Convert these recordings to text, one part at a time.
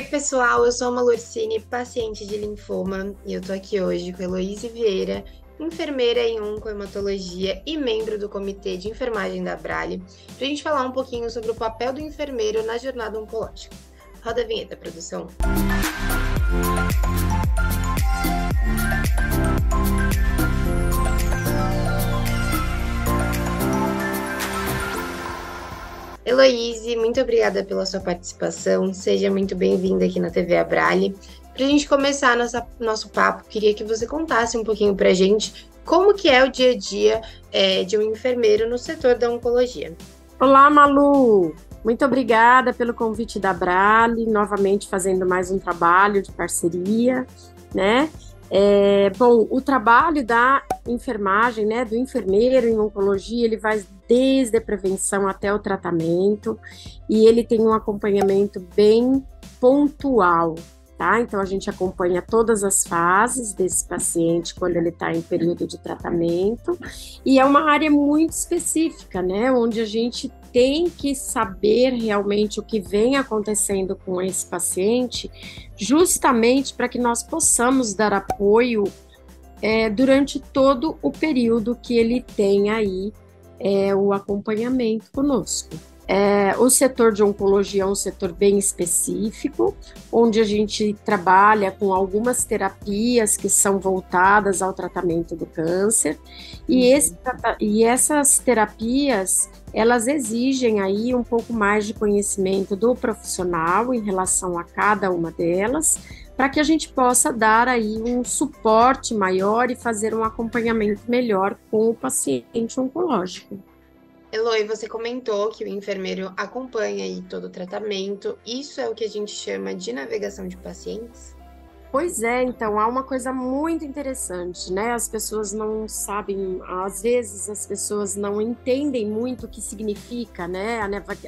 pessoal, eu sou a Malorcine, paciente de linfoma, e eu tô aqui hoje com a Heloíse Vieira, enfermeira em oncohematologia e membro do Comitê de Enfermagem da Abrale, pra gente falar um pouquinho sobre o papel do enfermeiro na jornada oncológica. Roda a vinheta, produção. Heloíse, muito obrigada pela sua participação. Seja muito bem-vinda aqui na TV Abrale. Para a gente começar nosso papo, queria que você contasse um pouquinho para a gente como que é o dia a dia de um enfermeiro no setor da oncologia. Olá, Malu! Muito obrigada pelo convite da Abrale, novamente fazendo mais um trabalho de parceria, né? Bom, o trabalho da enfermagem, né, do enfermeiro em oncologia, ele vai desde a prevenção até o tratamento, e ele tem um acompanhamento bem pontual, tá? Então, a gente acompanha todas as fases desse paciente quando ele está em período de tratamento, e é uma área muito específica, né, onde a gente tem que saber realmente o que vem acontecendo com esse paciente, justamente para que nós possamos dar apoio durante todo o período que ele tem aí o acompanhamento conosco. O setor de oncologia é um setor bem específico, onde a gente trabalha com algumas terapias que são voltadas ao tratamento do câncer, e essas terapias, elas exigem aí um pouco mais de conhecimento do profissional em relação a cada uma delas, para que a gente possa dar aí um suporte maior e fazer um acompanhamento melhor com o paciente oncológico. Eloy, você comentou que o enfermeiro acompanha aí todo o tratamento. Isso é o que a gente chama de navegação de pacientes? Pois é, então, há uma coisa muito interessante, né? As pessoas não sabem, às vezes as pessoas não entendem muito o que significa, né,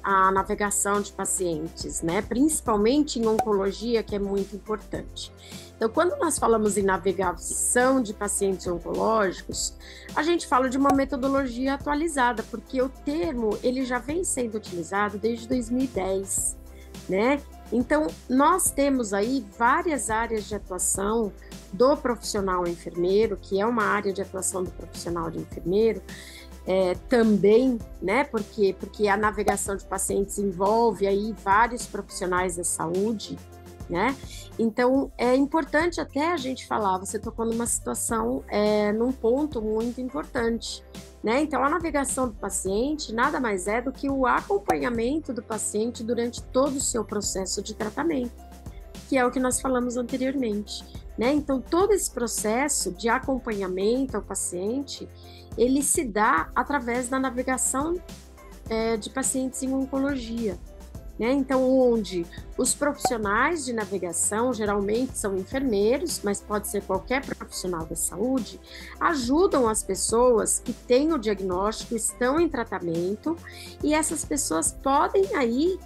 a navegação de pacientes, né? Principalmente em oncologia, que é muito importante. Então, quando nós falamos em navegação de pacientes oncológicos, a gente fala de uma metodologia atualizada, porque o termo, ele já vem sendo utilizado desde 2010, né? Então, nós temos aí várias áreas de atuação do profissional enfermeiro, que é uma área de atuação do profissional de enfermeiro, também, né, porque a navegação de pacientes envolve aí vários profissionais da saúde, né? Então, é importante até a gente falar, você tocou numa situação, num ponto muito importante, né? Então, a navegação do paciente nada mais é do que o acompanhamento do paciente durante todo o seu processo de tratamento, que é o que nós falamos anteriormente, né? Então, todo esse processo de acompanhamento ao paciente, ele se dá através da navegação de pacientes em oncologia, né? Então, onde os profissionais de navegação, geralmente são enfermeiros, mas pode ser qualquer profissional da saúde, ajudam as pessoas que têm o diagnóstico, estão em tratamento, e essas pessoas podem aí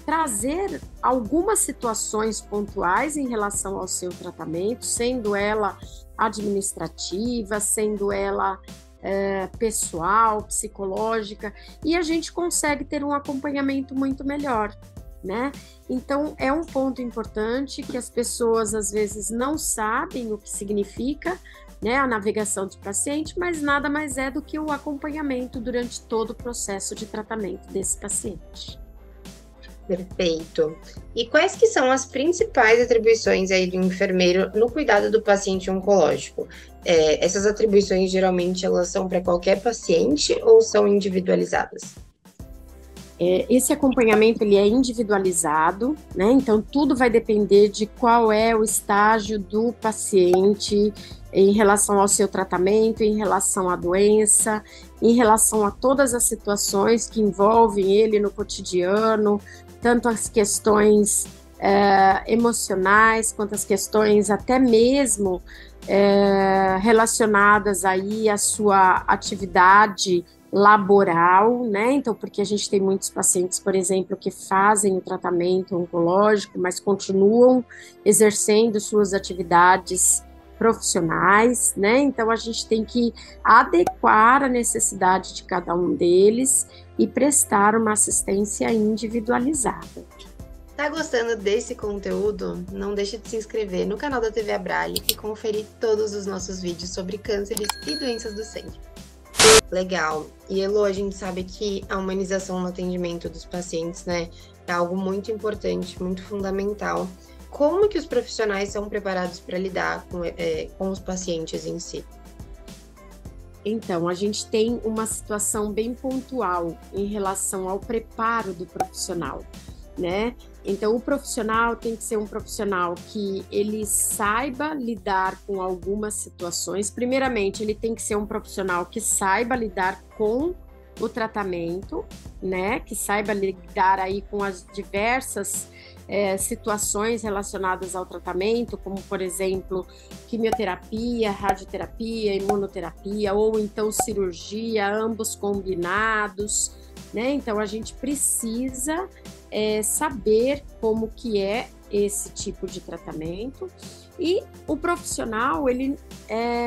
trazer algumas situações pontuais em relação ao seu tratamento, sendo ela administrativa, sendo ela pessoal, psicológica, e a gente consegue ter um acompanhamento muito melhor, né? Então, é um ponto importante que as pessoas às vezes não sabem o que significa, né, a navegação de paciente, mas nada mais é do que o acompanhamento durante todo o processo de tratamento desse paciente. Perfeito. E quais que são as principais atribuições aí do enfermeiro no cuidado do paciente oncológico? Essas atribuições, geralmente, elas são para qualquer paciente ou são individualizadas? Esse acompanhamento, ele é individualizado, né? Então, tudo vai depender de qual é o estágio do paciente em relação ao seu tratamento, em relação à doença, em relação a todas as situações que envolvem ele no cotidiano, tanto as questões emocionais, quanto as questões até mesmo relacionadas aí à sua atividade laboral, né? Então, porque a gente tem muitos pacientes, por exemplo, que fazem o tratamento oncológico, mas continuam exercendo suas atividades profissionais, né? Então, a gente tem que adequar a necessidade de cada um deles e prestar uma assistência individualizada. Tá gostando desse conteúdo? Não deixe de se inscrever no canal da TV Abrale e conferir todos os nossos vídeos sobre cânceres e doenças do sangue. Legal. E Elo, a gente sabe que a humanização no atendimento dos pacientes, né, é algo muito importante, muito fundamental. Como que os profissionais são preparados para lidar com os pacientes em si? Então, a gente tem uma situação bem pontual em relação ao preparo do profissional, né? Então, o profissional tem que ser um profissional que ele saiba lidar com algumas situações. Primeiramente, ele tem que ser um profissional que saiba lidar com o tratamento, né? Que saiba lidar aí com as diversas situações relacionadas ao tratamento, como, por exemplo, quimioterapia, radioterapia, imunoterapia, ou então cirurgia, ambos combinados, né? Então, a gente precisa saber como que é esse tipo de tratamento, e o profissional, ele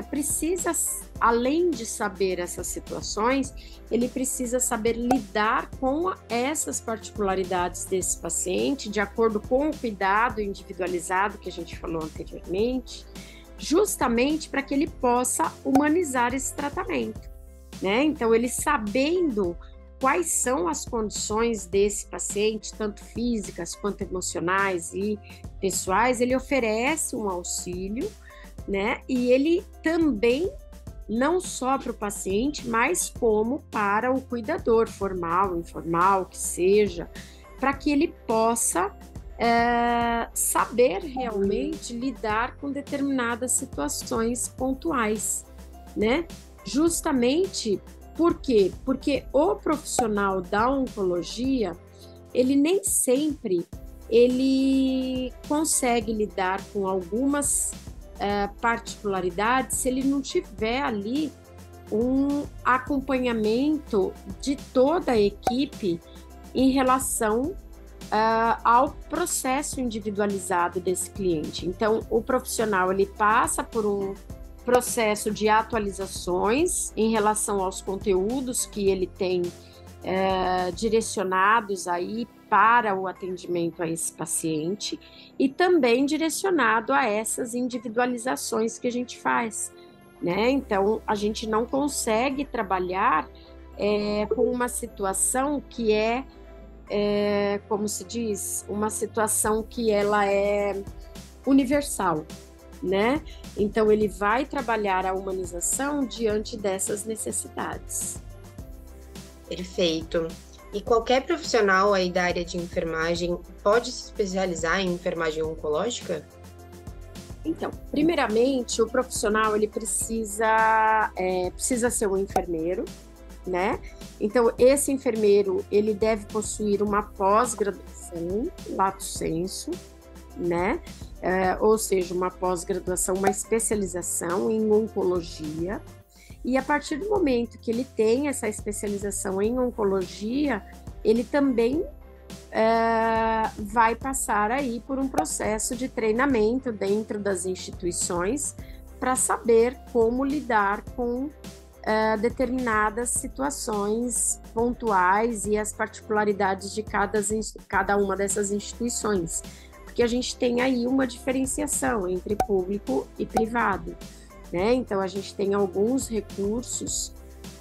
precisa, além de saber essas situações, ele precisa saber lidar com essas particularidades desse paciente, de acordo com o cuidado individualizado que a gente falou anteriormente, justamente para que ele possa humanizar esse tratamento, né? Então, ele sabendo quais são as condições desse paciente, tanto físicas quanto emocionais e pessoais, ele oferece um auxílio, né? E ele também, não só para o paciente, mas como para o cuidador, formal, informal, que seja, para que ele possa saber realmente lidar com determinadas situações pontuais, né? Justamente. Por quê? Porque o profissional da oncologia, ele nem sempre ele consegue lidar com algumas particularidades se ele não tiver ali um acompanhamento de toda a equipe em relação ao processo individualizado desse cliente. Então, o profissional, ele passa por um processo de atualizações em relação aos conteúdos que ele tem direcionados aí para o atendimento a esse paciente, e também direcionado a essas individualizações que a gente faz, né? Então, a gente não consegue trabalhar com uma situação que como se diz, uma situação que ela é universal, né? Então, ele vai trabalhar a humanização diante dessas necessidades. Perfeito. E qualquer profissional aí da área de enfermagem pode se especializar em enfermagem oncológica? Então, primeiramente, o profissional, ele precisa ser um enfermeiro, né? Então, esse enfermeiro, ele deve possuir uma pós-graduação, lato sensu, né? Ou seja, uma pós-graduação, uma especialização em oncologia. E a partir do momento que ele tem essa especialização em oncologia, ele também vai passar aí por um processo de treinamento dentro das instituições para saber como lidar com determinadas situações pontuais e as particularidades de cada uma dessas instituições. Porque a gente tem aí uma diferenciação entre público e privado, né? Então, a gente tem alguns recursos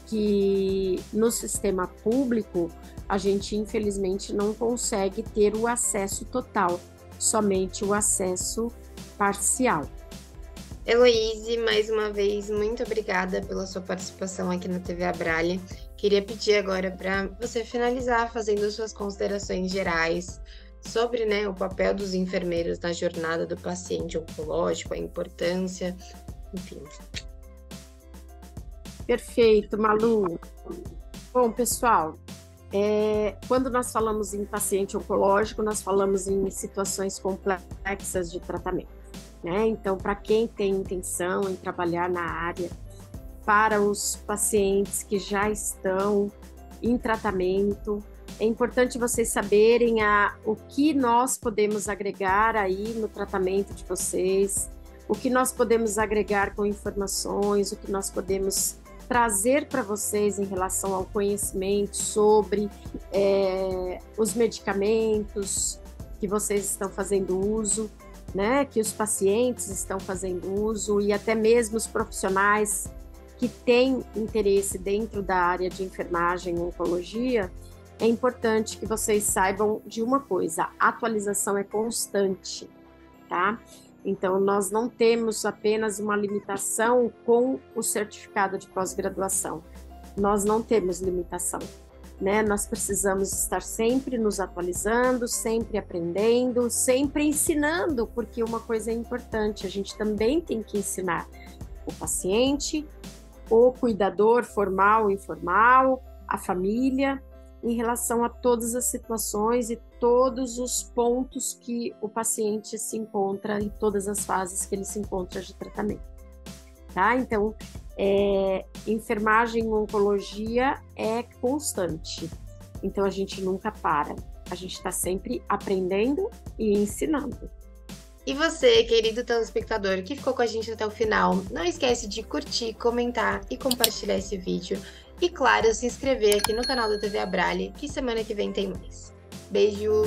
que no sistema público a gente, infelizmente, não consegue ter o acesso total, somente o acesso parcial. Heloíse, mais uma vez, muito obrigada pela sua participação aqui na TV Abrale. Queria pedir agora para você finalizar fazendo suas considerações gerais sobre, né, o papel dos enfermeiros na jornada do paciente oncológico, a importância, enfim. Perfeito, Malu. Bom, pessoal, quando nós falamos em paciente oncológico, nós falamos em situações complexas de tratamento, né? Então, para quem tem intenção em trabalhar na área, para os pacientes que já estão em tratamento, é importante vocês saberem o que nós podemos agregar aí no tratamento de vocês, o que nós podemos agregar com informações, o que nós podemos trazer para vocês em relação ao conhecimento sobre os medicamentos, que vocês estão fazendo uso, né, que os pacientes estão fazendo uso e até mesmo os profissionais que têm interesse dentro da área de enfermagem e oncologia, é importante que vocês saibam de uma coisa: a atualização é constante, tá? Então, nós não temos apenas uma limitação com o certificado de pós-graduação. Nós não temos limitação, né? Nós precisamos estar sempre nos atualizando, sempre aprendendo, sempre ensinando, porque uma coisa é importante, a gente também tem que ensinar o paciente, o cuidador formal e informal, a família, em relação a todas as situações e todos os pontos que o paciente se encontra e todas as fases que ele se encontra de tratamento, tá? Então, enfermagem e oncologia é constante, então a gente nunca para, a gente está sempre aprendendo e ensinando. E você, querido telespectador que ficou com a gente até o final, não esquece de curtir, comentar e compartilhar esse vídeo. E claro, se inscrever aqui no canal da TV Abrale, que semana que vem tem mais. Beijo!